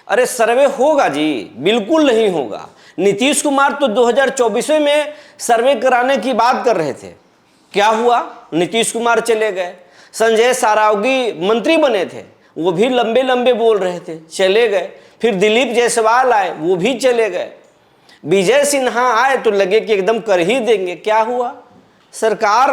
अरे सर्वे होगा जी, बिल्कुल नहीं होगा। नीतीश कुमार तो 2024 में सर्वे कराने की बात कर रहे थे, क्या हुआ? नीतीश कुमार चले गए। संजय सारावगी मंत्री बने थे, वो भी लंबे लंबे बोल रहे थे, चले गए। फिर दिलीप जायसवाल आए, वो भी चले गए। विजय सिन्हा आए तो लगे कि एकदम कर ही देंगे, क्या हुआ? सरकार,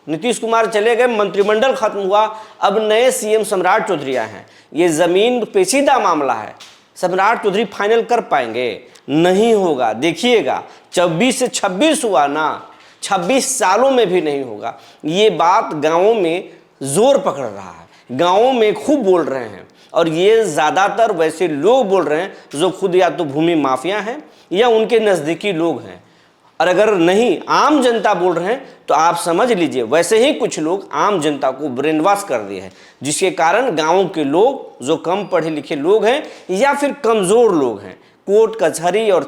नीतीश कुमार चले गए, मंत्रिमंडल खत्म हुआ, अब नए सीएम सम्राट चौधरी आए हैं। ये जमीन पेचीदा मामला है, सम्राट चौधरी फाइनल कर पाएंगे? नहीं होगा। देखिएगा 24 से 26 हुआ ना, 26 सालों में भी नहीं होगा। ये बात गांवों में जोर पकड़ रहा है, गांवों में खूब बोल रहे हैं, और ये ज़्यादातर वैसे लोग बोल रहे हैं जो खुद या तो भूमि माफिया हैं या उनके नज़दीकी लोग हैं। और अगर नहीं आम जनता बोल रहे हैं तो आप समझ लीजिए वैसे ही कुछ लोग आम जनता को ब्रेन वॉश कर दिए हैं, जिसके कारण गाँव के लोग जो कम पढ़े लिखे लोग हैं या फिर कमज़ोर लोग हैं, कोर्ट कचहरी और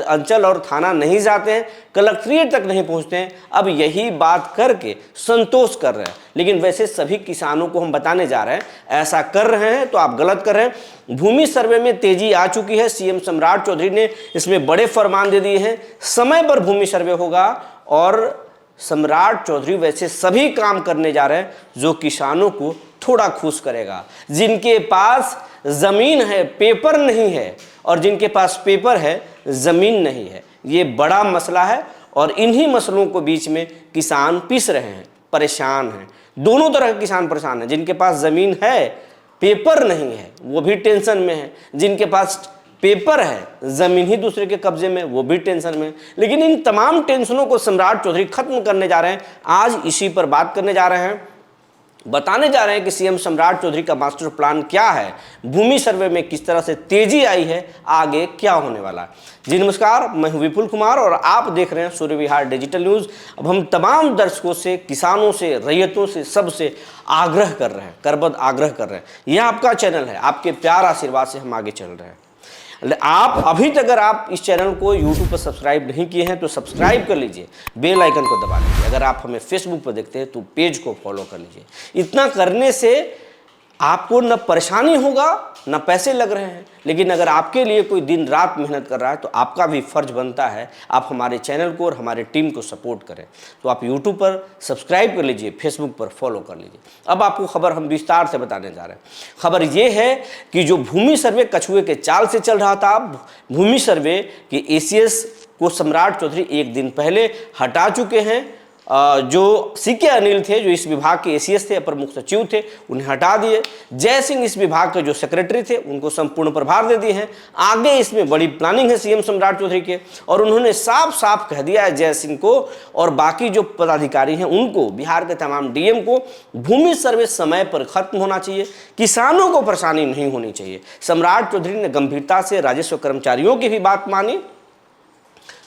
अंचल और थाना नहीं जाते हैं, कलेक्ट्रेट तक नहीं पहुंचते हैं, अब यही बात करके संतोष कर रहे हैं। लेकिन वैसे सभी किसानों को हम बताने जा रहे हैं, ऐसा कर रहे हैं तो आप गलत कर रहे हैं। भूमि सर्वे में तेजी आ चुकी है, सीएम सम्राट चौधरी ने इसमें बड़े फरमान दे दिए हैं, समय पर भूमि सर्वे होगा। और सम्राट चौधरी वैसे सभी काम करने जा रहे हैं जो किसानों को थोड़ा खुश करेगा। जिनके पास जमीन है, पेपर नहीं है, और जिनके पास पेपर है, जमीन नहीं है, ये बड़ा मसला है। और इन्हीं मसलों को बीच में किसान पिस रहे हैं, परेशान हैं। दोनों तरह के किसान परेशान हैं। जिनके पास जमीन है, पेपर नहीं है, वो भी टेंशन में है। जिनके पास पेपर है, जमीन ही दूसरे के कब्जे में, वो भी टेंशन में। लेकिन इन तमाम टेंशनों को सम्राट चौधरी खत्म करने जा रहे हैं। आज इसी पर बात करने जा रहे हैं, बताने जा रहे हैं कि सीएम सम्राट चौधरी का मास्टर प्लान क्या है, भूमि सर्वे में किस तरह से तेजी आई है, आगे क्या होने वाला है। जी नमस्कार, मैं हूं विपुल कुमार और आप देख रहे हैं सूर्य विहार डिजिटल न्यूज़। अब हम तमाम दर्शकों से, किसानों से, रैयतों से, सबसे आग्रह कर रहे हैं, करबद्ध आग्रह कर रहे हैं। यह आपका चैनल है, आपके प्यार आशीर्वाद से हम आगे चल रहे हैं। आप अभी तक अगर आप इस चैनल को YouTube पर सब्सक्राइब नहीं किए हैं तो सब्सक्राइब कर लीजिए, बेल आइकन को दबा लीजिए। अगर आप हमें फेसबुक पर देखते हैं तो पेज को फॉलो कर लीजिए। इतना करने से आपको न परेशानी होगा, न पैसे लग रहे हैं। लेकिन अगर आपके लिए कोई दिन रात मेहनत कर रहा है तो आपका भी फर्ज बनता है आप हमारे चैनल को और हमारे टीम को सपोर्ट करें। तो आप YouTube पर सब्सक्राइब कर लीजिए, फेसबुक पर फॉलो कर लीजिए। अब आपको खबर हम विस्तार से बताने जा रहे हैं। खबर ये है कि जो भूमि सर्वे कछुए के चाल से चल रहा था, भूमि सर्वे के ACS को सम्राट चौधरी एक दिन पहले हटा चुके हैं। जो सीके अनिल थे, जो इस विभाग के ACS थे, अपर मुख्य सचिव थे, उन्हें हटा दिए। जय सिंह इस विभाग के जो सेक्रेटरी थे, उनको संपूर्ण प्रभार दे दिए हैं। आगे इसमें बड़ी प्लानिंग है सीएम सम्राट चौधरी के, और उन्होंने साफ साफ कह दिया है जय सिंह को और बाकी जो पदाधिकारी हैं उनको, बिहार के तमाम DM को, भूमि सर्वे समय पर खत्म होना चाहिए, किसानों को परेशानी नहीं होनी चाहिए। सम्राट चौधरी ने गंभीरता से राजस्व कर्मचारियों की भी बात मानी,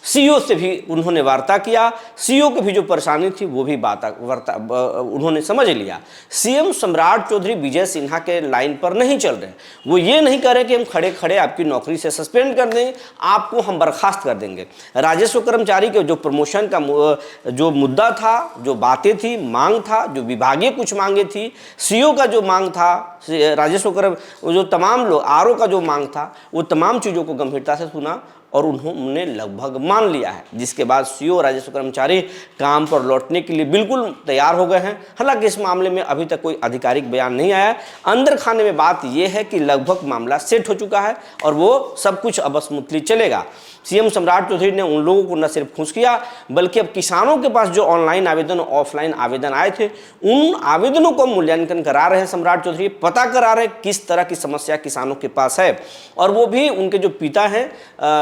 CO से भी उन्होंने वार्ता किया, CO की भी जो परेशानी थी वो भी उन्होंने समझ लिया। सीएम सम्राट चौधरी विजय सिन्हा के लाइन पर नहीं चल रहे। वो ये नहीं कह रहे कि हम खड़े खड़े आपकी नौकरी से सस्पेंड कर देंगे, आपको हम बर्खास्त कर देंगे। राजस्व कर्मचारी के जो प्रमोशन का जो मुद्दा था, जो बातें थी, मांग था, जो विभागीय कुछ मांगे थी, CO का जो मांग था, राजस्व कर्म जो तमाम लोग RO का जो मांग था, वो तमाम चीज़ों को गंभीरता से सुना और उन्होंने लगभग मान लिया है। जिसके बाद CO राजस्व कर्मचारी काम पर लौटने के लिए बिल्कुल तैयार हो गए हैं। हालांकि इस मामले में अभी तक कोई आधिकारिक बयान नहीं आया। अंदर खाने में बात यह है कि लगभग मामला सेट हो चुका है और वो सब कुछ अब स्मूथली चलेगा। सीएम सम्राट चौधरी ने उन लोगों को न सिर्फ खुश किया, बल्कि अब किसानों के पास जो ऑनलाइन आवेदन, ऑफलाइन आवेदन आए थे, उन आवेदनों को मूल्यांकन करा रहे हैं सम्राट चौधरी, पता करा रहे हैं किस तरह की समस्या किसानों के पास है। और वो भी उनके जो पिता हैं,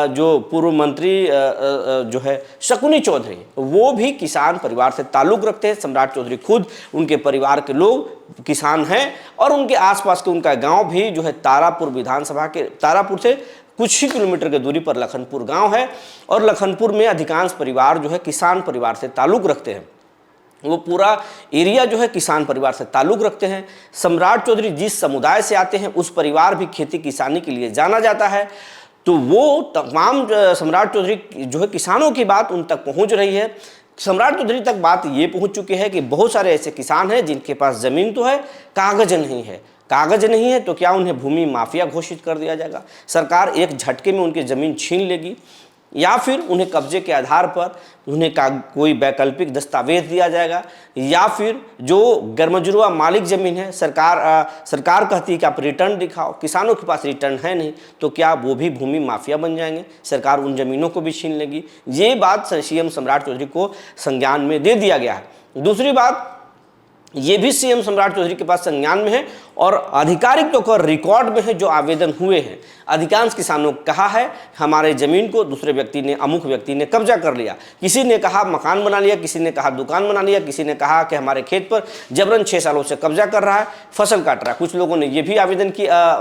जो पूर्व मंत्री जो है शकुनी चौधरी, वो भी किसान परिवार से ताल्लुक़ रखते हैं। सम्राट चौधरी खुद, उनके परिवार के लोग किसान हैं और उनके आसपास के उनका गांव भी जो है तारापुर विधानसभा के, तारापुर से कुछ ही किलोमीटर की दूरी पर लखनपुर गांव है, और लखनपुर में अधिकांश परिवार जो है किसान परिवार से ताल्लुक़ रखते हैं। वो पूरा एरिया जो है किसान परिवार से ताल्लुक़ रखते हैं। सम्राट चौधरी जिस समुदाय से आते हैं उस परिवार भी खेती किसानी के लिए जाना जाता है। तो वो तमाम सम्राट चौधरी जो है किसानों की बात उन तक पहुंच रही है। सम्राट चौधरी तक बात ये पहुंच चुकी है कि बहुत सारे ऐसे किसान हैं जिनके पास ज़मीन तो है, कागज नहीं है, कागज नहीं है तो क्या उन्हें भूमि माफिया घोषित कर दिया जाएगा? सरकार एक झटके में उनकी ज़मीन छीन लेगी, या फिर उन्हें कब्जे के आधार पर उन्हें कोई वैकल्पिक दस्तावेज दिया जाएगा, या फिर जो गैरमजरूआ मालिक ज़मीन है सरकार कहती है कि आप रिटर्न दिखाओ, किसानों के पास रिटर्न है नहीं, तो क्या वो भी भूमि माफिया बन जाएंगे? सरकार उन ज़मीनों को भी छीन लेगी। ये बात सीएम सम्राट चौधरी को संज्ञान में दे दिया गया है। दूसरी बात, ये भी सीएम सम्राट चौधरी के पास संज्ञान में है और आधिकारिक तौर पर रिकॉर्ड में है जो आवेदन हुए हैं। अधिकांश किसानों ने कहा है हमारे ज़मीन को दूसरे व्यक्ति ने, अमुक व्यक्ति ने कब्जा कर लिया। किसी ने कहा मकान बना लिया, किसी ने कहा दुकान बना लिया, किसी ने कहा कि हमारे खेत पर जबरन 6 सालों से कब्जा कर रहा है, फसल काट रहा है। कुछ लोगों ने यह भी आवेदन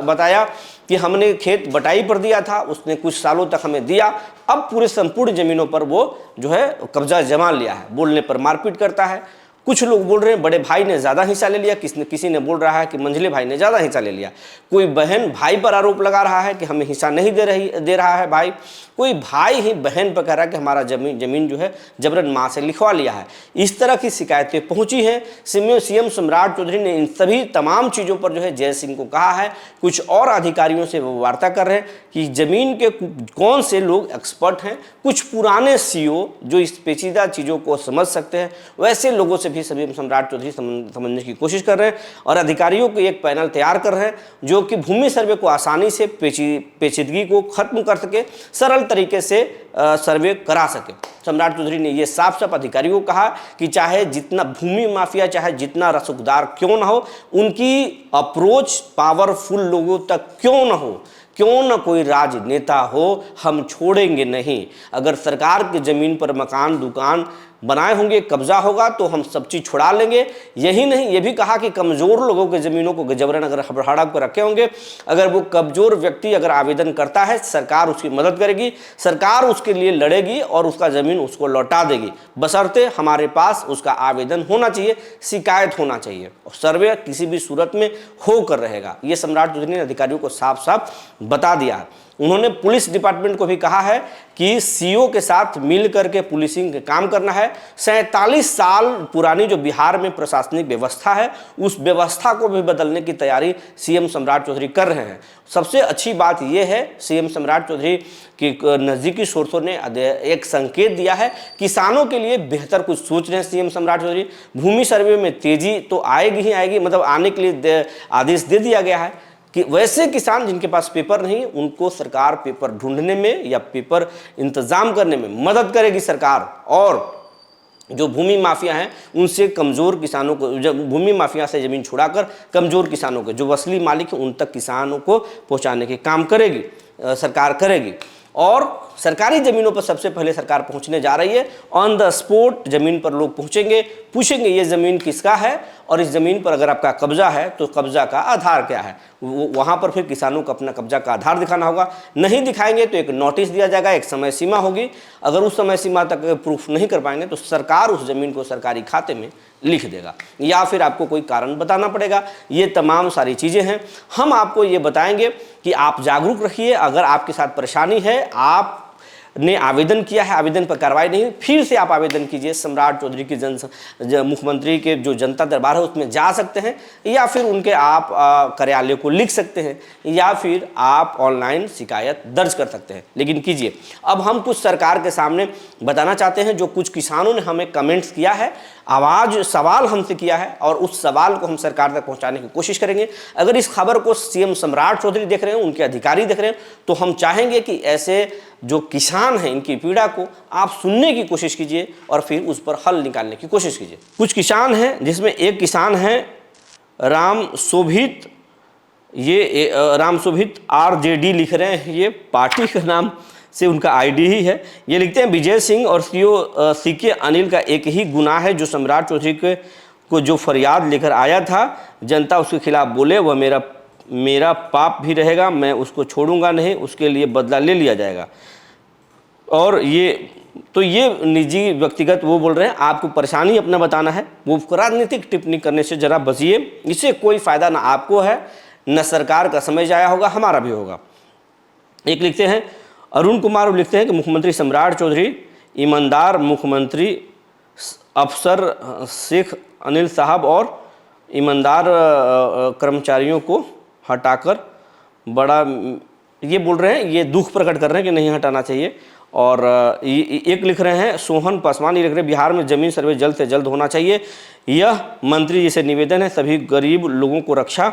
बताया कि हमने खेत बटाई पर दिया था, उसने कुछ सालों तक हमें दिया, अब पूरे संपूर्ण ज़मीनों पर वो जो है कब्जा जमा लिया है। बोलने पर मारपीट करता है। कुछ लोग बोल रहे हैं बड़े भाई ने ज़्यादा हिस्सा ले लिया, किसी ने बोल रहा है कि मंझले भाई ने ज़्यादा हिस्सा ले लिया। कोई बहन भाई पर आरोप लगा रहा है कि हमें हिस्सा नहीं दे रहा है भाई। कोई भाई ही बहन पर कह रहा है कि हमारा जमीन जो है जबरन माँ से लिखवा लिया है। इस तरह की शिकायतें पहुंची हैं। सीएम सम्राट चौधरी ने इन सभी तमाम चीज़ों पर जो है जय सिंह को कहा है। कुछ और अधिकारियों से वो वार्ता कर रहे हैं कि ज़मीन के कौन से लोग एक्सपर्ट हैं। कुछ पुराने सीईओ जो इस पेचीदा चीज़ों को समझ सकते हैं, वैसे लोगों से भी सीएम सम्राट चौधरी समझने की कोशिश कर रहे हैं और अधिकारियों को एक पैनल तैयार कर रहे हैं जो कि भूमि सर्वे को आसानी से पेचीदगी को खत्म कर सके, सरल तरीके से सर्वे करा सके। सम्राट चौधरी ने यह साफ साफ अधिकारियों को कहा कि चाहे जितना भूमि माफिया चाहे जितना रसूखदार क्यों ना हो, उनकी अप्रोच पावरफुल लोगों तक क्यों ना हो, क्यों न कोई राजनेता हो, हम छोड़ेंगे नहीं। अगर सरकार की ज़मीन पर मकान दुकान बनाए होंगे, कब्जा होगा तो हम सब चीज़ छुड़ा लेंगे। यही नहीं, ये भी कहा कि कमज़ोर लोगों की ज़मीनों को जबरन अगर हड़प कर रखे होंगे, अगर वो कमज़ोर व्यक्ति अगर आवेदन करता है, सरकार उसकी मदद करेगी, सरकार उसके लिए लड़ेगी और उसका ज़मीन उसको लौटा देगी, बशर्ते हमारे पास उसका आवेदन होना चाहिए, शिकायत होना चाहिए और सर्वे किसी भी सूरत में होकर रहेगा। ये सम्राट चौधरी ने अधिकारियों को साफ साफ बता दिया है। उन्होंने पुलिस डिपार्टमेंट को भी कहा है कि सीईओ के साथ मिल करके पुलिसिंग का काम करना है। 47 साल पुरानी जो बिहार में प्रशासनिक व्यवस्था है, उस व्यवस्था को भी बदलने की तैयारी सीएम सम्राट चौधरी कर रहे हैं। सबसे अच्छी बात यह है, सीएम सम्राट चौधरी की नज़दीकी सोर्सों ने एक संकेत दिया है, किसानों के लिए बेहतर कुछ सोच रहे हैं सीएम सम्राट चौधरी। भूमि सर्वे में तेजी तो आएगी ही आएगी, मतलब आने के लिए आदेश दे दिया गया है कि वैसे किसान जिनके पास पेपर नहीं, उनको सरकार पेपर ढूंढने में या पेपर इंतजाम करने में मदद करेगी सरकार। और जो भूमि माफिया हैं उनसे कमज़ोर किसानों को, भूमि माफिया से ज़मीन छुड़ाकर कमज़ोर किसानों को, जो असली मालिक हैं, उन तक किसानों को पहुंचाने के काम करेगी सरकार करेगी। और सरकारी ज़मीनों पर सबसे पहले सरकार पहुंचने जा रही है। ऑन द स्पॉट ज़मीन पर लोग पहुंचेंगे, पूछेंगे ये ज़मीन किसका है और इस ज़मीन पर अगर आपका कब्जा है तो कब्जा का आधार क्या है। वहाँ पर फिर किसानों को अपना कब्जा का आधार दिखाना होगा। नहीं दिखाएंगे तो एक नोटिस दिया जाएगा, एक समय सीमा होगी। अगर उस समय सीमा तक प्रूफ नहीं कर पाएंगे तो सरकार उस ज़मीन को सरकारी खाते में लिख देगा या फिर आपको कोई कारण बताना पड़ेगा। ये तमाम सारी चीज़ें हैं। हम आपको ये बताएंगे कि आप जागरूक रखिए। अगर आपके साथ परेशानी है, आप ने आवेदन किया है, आवेदन पर कार्रवाई नहीं, फिर से आप आवेदन कीजिए। सम्राट चौधरी की मुख्यमंत्री के जो जनता दरबार है उसमें जा सकते हैं, या फिर उनके आप कार्यालय को लिख सकते हैं, या फिर आप ऑनलाइन शिकायत दर्ज कर सकते हैं। लेकिन कीजिए। अब हम कुछ सरकार के सामने बताना चाहते हैं जो कुछ किसानों ने हमें कमेंट्स किया है, आवाज़ सवाल हमसे किया है, और उस सवाल को हम सरकार तक पहुंचाने की कोशिश करेंगे। अगर इस खबर को सीएम सम्राट चौधरी देख रहे हैं, उनके अधिकारी देख रहे हैं, तो हम चाहेंगे कि ऐसे जो किसान हैं इनकी पीड़ा को आप सुनने की कोशिश कीजिए और फिर उस पर हल निकालने की कोशिश कीजिए। कुछ किसान हैं, जिसमें एक किसान हैं राम शोभित, ये राम शोभित RJD लिख रहे हैं, ये पार्टी का नाम से उनका आईडी ही है। ये लिखते हैं विजय सिंह और CK अनिल का एक ही गुनाह है, जो सम्राट चौधरी को जो फरियाद लेकर आया था, जनता उसके खिलाफ बोले वह मेरा पाप भी रहेगा, मैं उसको छोड़ूंगा नहीं, उसके लिए बदला ले लिया जाएगा। और ये निजी व्यक्तिगत वो बोल रहे हैं, आपको परेशानी अपना बताना है, वो राजनीतिक टिप्पणी करने से जरा बचिए, इससे कोई फ़ायदा ना आपको है न सरकार का समय जाया होगा, हमारा भी होगा। एक लिखते हैं अरुण कुमार, लिखते हैं कि मुख्यमंत्री सम्राट चौधरी ईमानदार मुख्यमंत्री अफसर शेख अनिल साहब और ईमानदार कर्मचारियों को हटाकर बड़ा ये बोल रहे हैं, ये दुख प्रकट कर रहे हैं कि नहीं हटाना चाहिए। और एक लिख रहे हैं सोहन पासवान, ये लिख रहे हैं बिहार में जमीन सर्वे जल्द से जल्द होना चाहिए। यह मंत्री जी से निवेदन है, सभी गरीब लोगों को रक्षा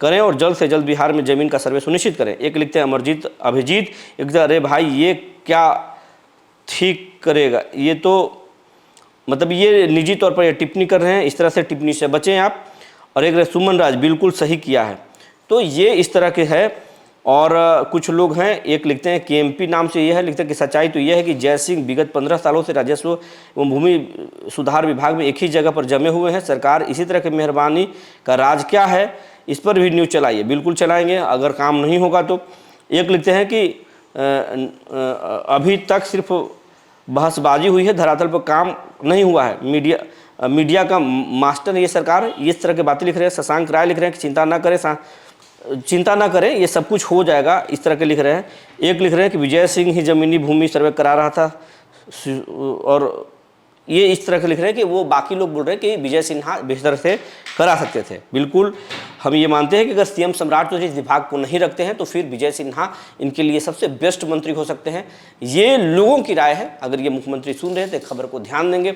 करें और जल्द से जल्द बिहार में जमीन का सर्वे सुनिश्चित करें। एक लिखते हैं अमरजीत अभिजीत, एक अरे भाई ये क्या ठीक करेगा, ये तो मतलब ये निजी तौर पर ये टिप्पणी कर रहे हैं, इस तरह से टिप्पणी से बचें आप। और एक सुमन राज, बिल्कुल सही किया है। तो ये इस तरह के है। और कुछ लोग हैं, एक लिखते हैं केएमपी नाम से, ये है लिखते हैं कि सच्चाई तो यह है कि जय सिंह विगत 15 सालों से राजस्व एवं भूमि सुधार विभाग में एक ही जगह पर जमे हुए हैं। सरकार इसी तरह की मेहरबानी का राज क्या है, इस पर भी न्यूज़ चलाइए। बिल्कुल चलाएंगे अगर काम नहीं होगा तो। एक लिखते हैं कि अभी तक सिर्फ बहसबाजी हुई है, धरातल पर काम नहीं हुआ है, मीडिया का मास्टर ये सरकार, इस तरह की बातें लिख रहे हैं। शशांक राय लिख रहे हैं कि चिंता ना करें ये सब कुछ हो जाएगा, इस तरह के लिख रहे हैं। एक लिख रहे हैं कि विजय सिंह ही जमीनी भूमि सर्वे करा रहा था, और ये इस तरह के लिख रहे हैं कि वो बाकी लोग बोल रहे हैं कि विजय सिन्हा बेहतर से करा सकते थे। बिल्कुल हम ये मानते हैं कि अगर सीएम सम्राट चौधरी इस विभाग को नहीं रखते हैं तो फिर विजय सिन्हा इनके लिए सबसे बेस्ट मंत्री हो सकते हैं। ये लोगों की राय है। अगर ये मुख्यमंत्री सुन रहे हैं तो खबर को ध्यान देंगे,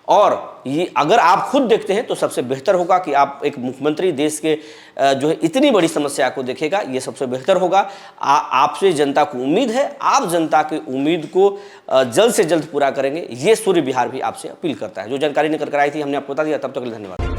और ये अगर आप खुद देखते हैं तो सबसे बेहतर होगा कि आप एक मुख्यमंत्री देश के जो है इतनी बड़ी समस्या को देखेगा, ये सबसे बेहतर होगा। आपसे जनता को उम्मीद है, आप जनता की उम्मीद को जल्द से जल्द पूरा करेंगे, ये सूर्य बिहार भी आपसे अपील करता है। जो जानकारी निकल कर आई थी हमने आपको बता दिया। तब तक के लिए धन्यवाद।